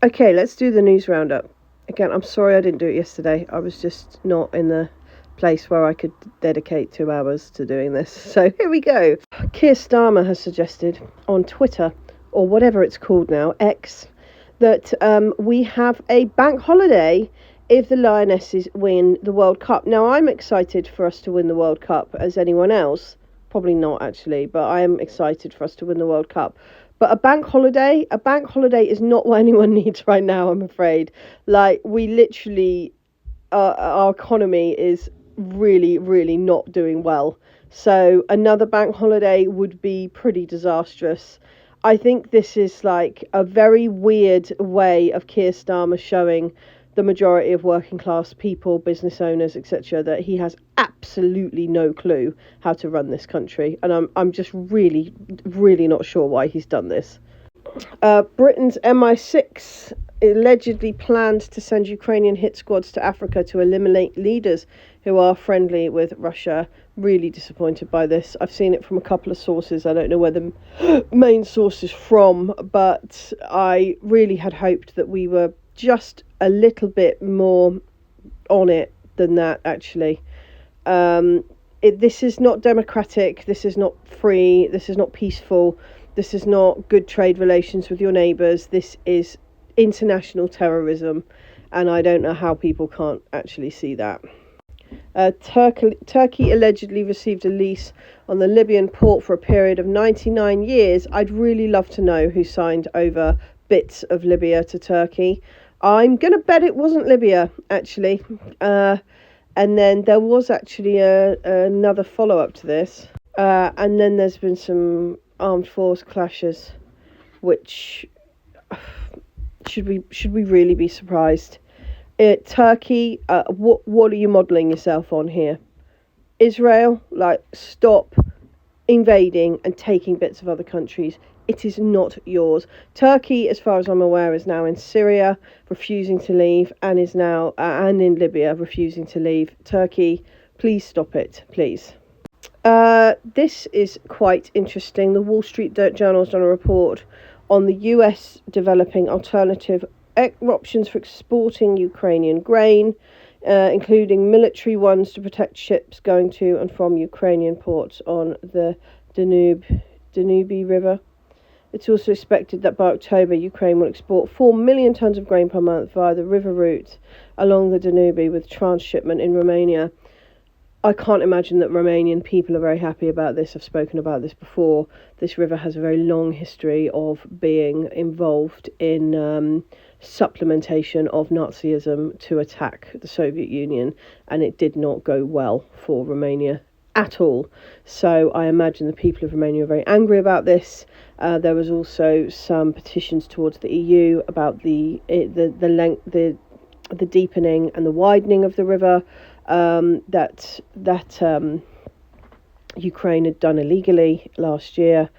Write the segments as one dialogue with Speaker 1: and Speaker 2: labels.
Speaker 1: Okay, let's do the news roundup. Again, I'm sorry I didn't do it yesterday. I was just not in the place where I could dedicate 2 hours to doing this. So here we go. Keir Starmer has suggested on Twitter, or whatever it's called now, X, that we have a bank holiday if the Lionesses win the World Cup. Now, I'm excited for us to win the World Cup as anyone else. Probably not, actually, but I am excited for us to win the World Cup. But a bank holiday is not what anyone needs right now, I'm afraid. Like, we literally, our economy is really, really not doing well. So another bank holiday would be pretty disastrous. I think this is like a very weird way of Keir Starmer showing the majority of working class people, business owners, etc., that he has absolutely no clue how to run this country. And I'm just really, really not sure why he's done this. Britain's MI6 allegedly planned to send Ukrainian hit squads to Africa to eliminate leaders who are friendly with Russia. Really disappointed by this. I've seen it from a couple of sources. I don't know where the main source is from, but I really had hoped that we were just a little bit more on it than that, actually. This is not democratic, this is not free, this is not peaceful, this is not good trade relations with your neighbours, this is international terrorism, and I don't know how people can't actually see that. Turkey allegedly received a lease on the Libyan port for a period of 99 years. I'd really love to know who signed over bits of Libya to Turkey. I'm going to bet it wasn't Libya, actually. And then there was actually another follow-up to this. And then there's been some armed force clashes, which should we really be surprised? Turkey, what are you modelling yourself on here? Israel, stop invading and taking bits of other countries. It is not yours. Turkey, as far as I'm aware, is now in Syria, refusing to leave, and is now and in Libya, refusing to leave. Turkey, please stop it, please. This is quite interesting. The Wall Street Journal has done a report on the US developing alternative options for exporting Ukrainian grain, including military ones to protect ships going to and from Ukrainian ports on the Danube River. It's also expected that by October, Ukraine will export 4 million tonnes of grain per month via the river route along the Danube with transshipment in Romania. I can't imagine that Romanian people are very happy about this. I've spoken about this before. This river has a very long history of being involved in supplementation of Nazism to attack the Soviet Union, and it did not go well for Romania at all. So I imagine the people of Romania are very angry about this. There was also some petitions towards the EU about the length, the deepening and the widening of the river that Ukraine had done illegally last year,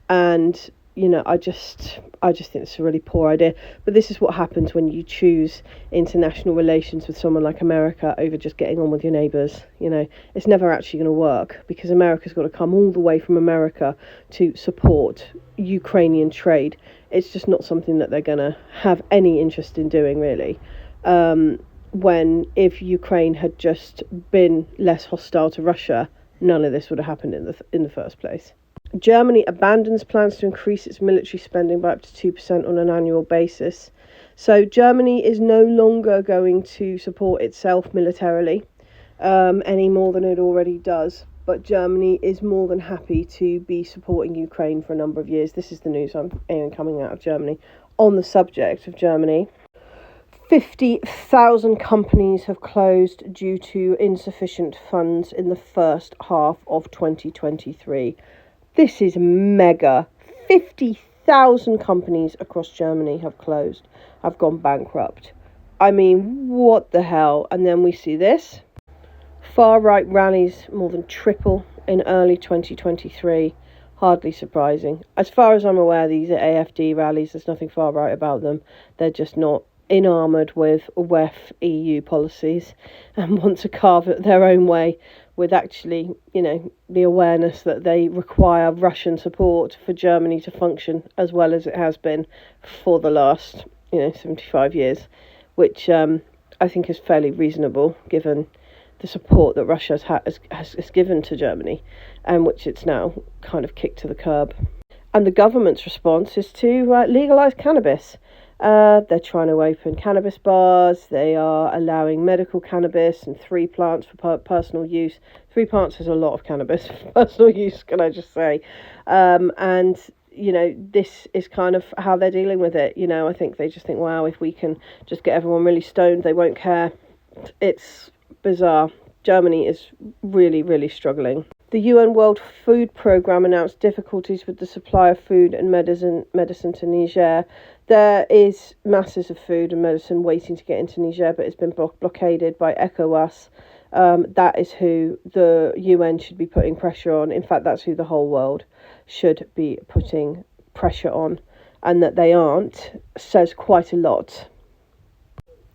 Speaker 1: and I just think it's a really poor idea. But this is what happens when you choose international relations with someone like America over just getting on with your neighbours. It's never actually going to work, because America's got to come all the way from America to support Ukrainian trade. It's just not something that they're going to have any interest in doing, really. When if Ukraine had just been less hostile to Russia, none of this would have happened in the first place. Germany abandons plans to increase its military spending by up to 2% on an annual basis. So Germany is no longer going to support itself militarily any more than it already does. But Germany is more than happy to be supporting Ukraine for a number of years. This is the news I'm hearing coming out of Germany. On the subject of Germany, 50,000 companies have closed due to insufficient funds in the first half of 2023. This is mega. 50,000 companies across Germany have closed, have gone bankrupt. I mean, what the hell? And then we see this. Far-right rallies more than triple in early 2023. Hardly surprising. As far as I'm aware, these are AfD rallies. There's nothing far-right about them. They're just not enamoured with WEF EU policies and want to carve it their own way, with actually, the awareness that they require Russian support for Germany to function as well as it has been for the last 75 years, which I think is fairly reasonable given the support that Russia has given to Germany, and which it's now kind of kicked to the curb. And the government's response is to legalise cannabis. They're trying to open cannabis bars. They are allowing medical cannabis and 3 plants for personal use. 3 plants is a lot of cannabis for personal use, can I just say? And this is kind of how they're dealing with it. I think they just think, wow, if we can just get everyone really stoned, they won't care. It's bizarre. Germany is really, really struggling. The UN World Food Programme announced difficulties with the supply of food and medicine to Niger. There is masses of food and medicine waiting to get into Niger, but it's been blockaded by ECOWAS. That is who the UN should be putting pressure on. In fact, that's who the whole world should be putting pressure on. And that they aren't says quite a lot.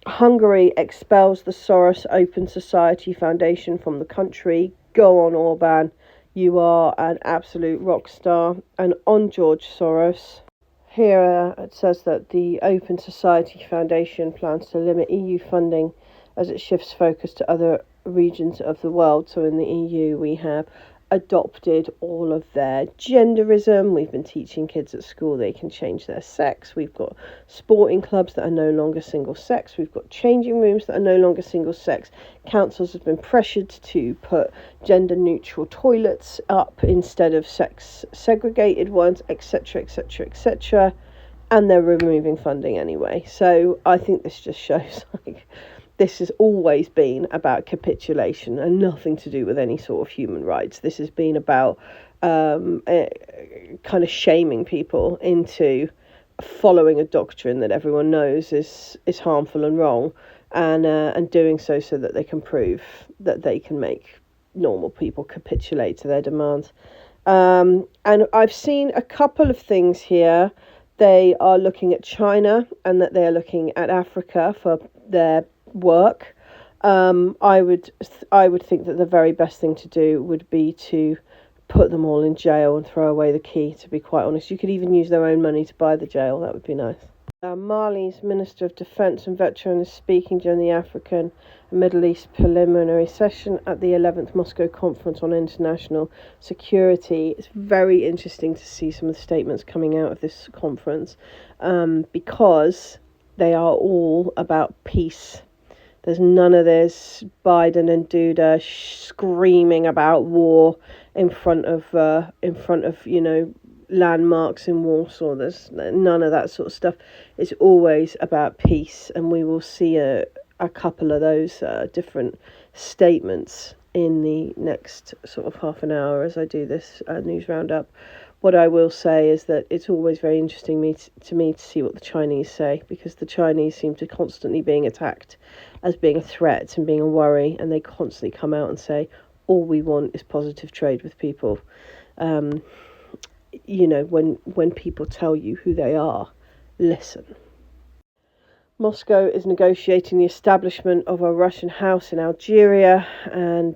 Speaker 1: Hungary expels the Soros Open Society Foundation from the country. Go on, Orban. You are an absolute rock star. And on George Soros, here it says that the Open Society Foundation plans to limit EU funding as it shifts focus to other regions of the world. So in the EU, we have adopted all of their genderism. We've been teaching kids at school they can change their sex. We've got sporting clubs that are no longer single sex. We've got changing rooms that are no longer single sex. Councils have been pressured to put gender neutral toilets up instead of sex segregated ones, etc, etc, etc, and they're removing funding anyway. So I think this just shows this has always been about capitulation and nothing to do with any sort of human rights. This has been about kind of shaming people into following a doctrine that everyone knows is harmful and wrong, and doing so that they can prove that they can make normal people capitulate to their demands. And I've seen a couple of things here. They are looking at China and that they are looking at Africa for their work. I would think that the very best thing to do would be to put them all in jail and throw away the key, to be quite honest. You could even use their own money to buy the jail. That would be nice. Mali's Minister of Defence and Veteran is speaking during the African and Middle East preliminary session at the 11th Moscow Conference on International Security. It's very interesting to see some of the statements coming out of this conference, because they are all about peace. There's none of this Biden and Duda screaming about war in front of landmarks in Warsaw. There's none of that sort of stuff. It's always about peace, and we will see a couple of those different statements in the next sort of half an hour as I do this news roundup. What I will say is that it's always very interesting to me to see what the Chinese say, because the Chinese seem to constantly being attacked as being a threat and being a worry, and they constantly come out and say, all we want is positive trade with people. When people tell you who they are, listen. Moscow is negotiating the establishment of a Russian house in Algeria, and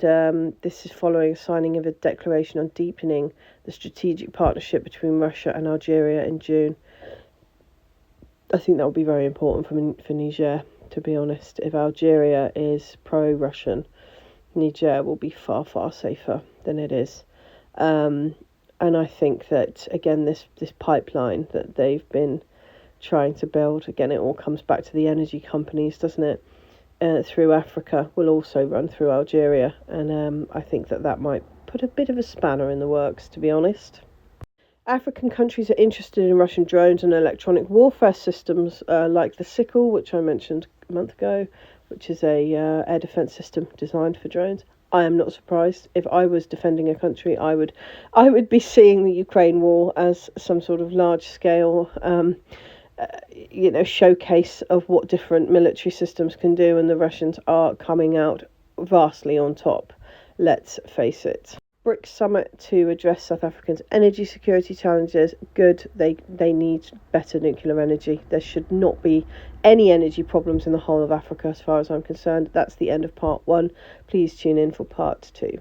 Speaker 1: this is following the signing of a declaration on deepening the strategic partnership between Russia and Algeria in June. I think that will be very important for Niger, to be honest. If Algeria is pro-Russian, Niger will be far, far safer than it is. And I think that, again, this pipeline that they've been trying to build, again, it all comes back to the energy companies, doesn't it? Through Africa, will also run through Algeria. And I think that might put a bit of a spanner in the works, to be honest. African countries are interested in Russian drones and electronic warfare systems like the Sickle, which I mentioned a month ago, which is a air defence system designed for drones. I am not surprised. If I was defending a country, I would be seeing the Ukraine war as some sort of large-scale showcase of what different military systems can do, and the Russians are coming out vastly on top. Let's face it. BRICS summit to address South Africa's energy security challenges. Good. They need better nuclear energy. There should not be any energy problems in the whole of Africa as far as I'm concerned. That's the end of part 1. Please tune in for part 2.